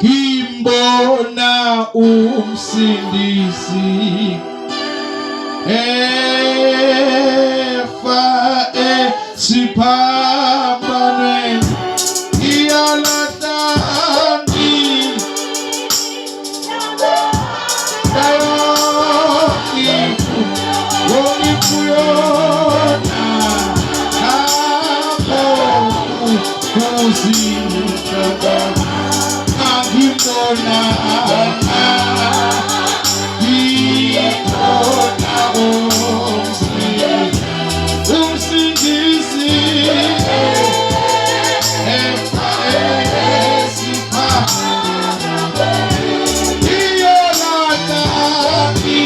Kimbona umsindisi efa sipambane iyalatani dayokifu wonifuyona hapo kuzitaba Kimbona umsindisi efa sipambane iyalatani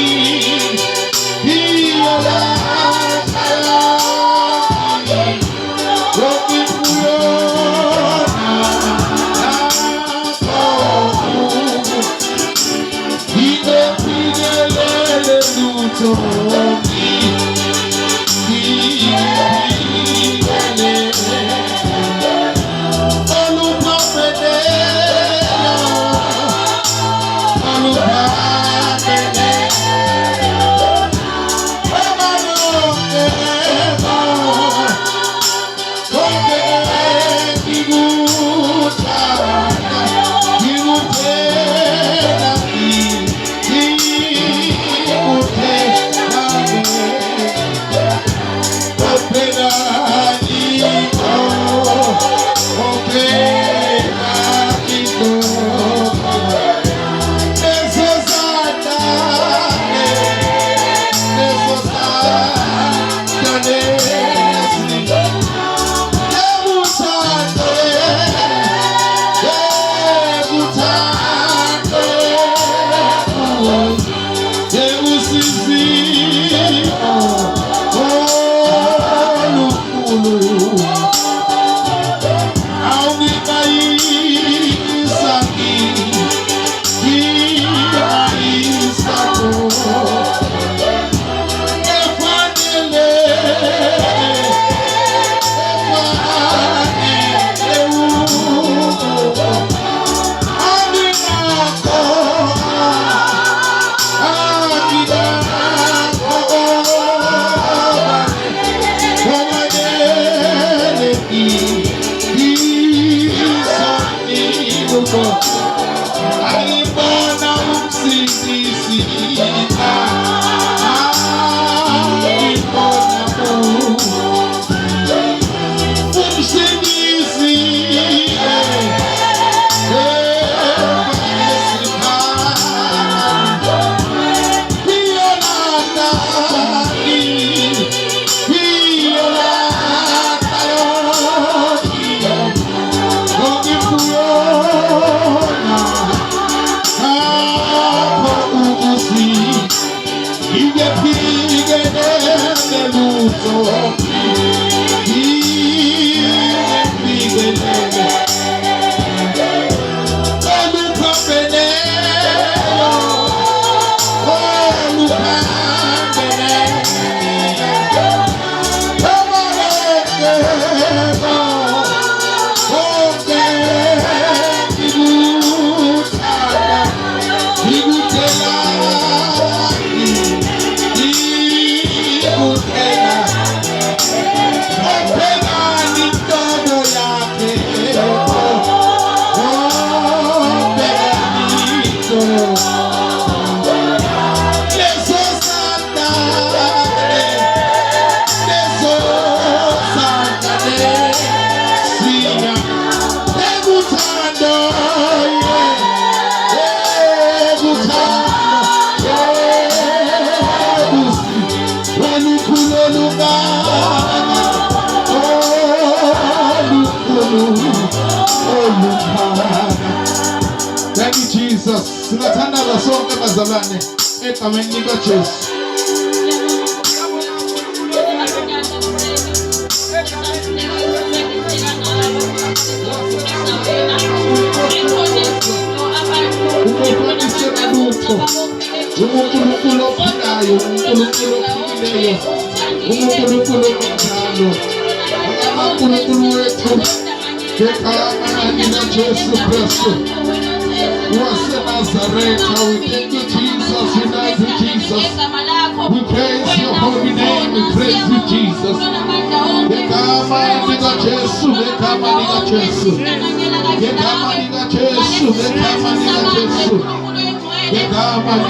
Thank you, Jesus. Tunatanda basonga bazalane. Ekamenika Yesu. was in Nazareth. We thank you, Jesus. We love you, Jesus. We praise your holy name. We praise you, Jesus. Bekama niga Jesu, bekama niga Jesu. Bekama niga Jesu, bekama niga Jesu. Bekama niga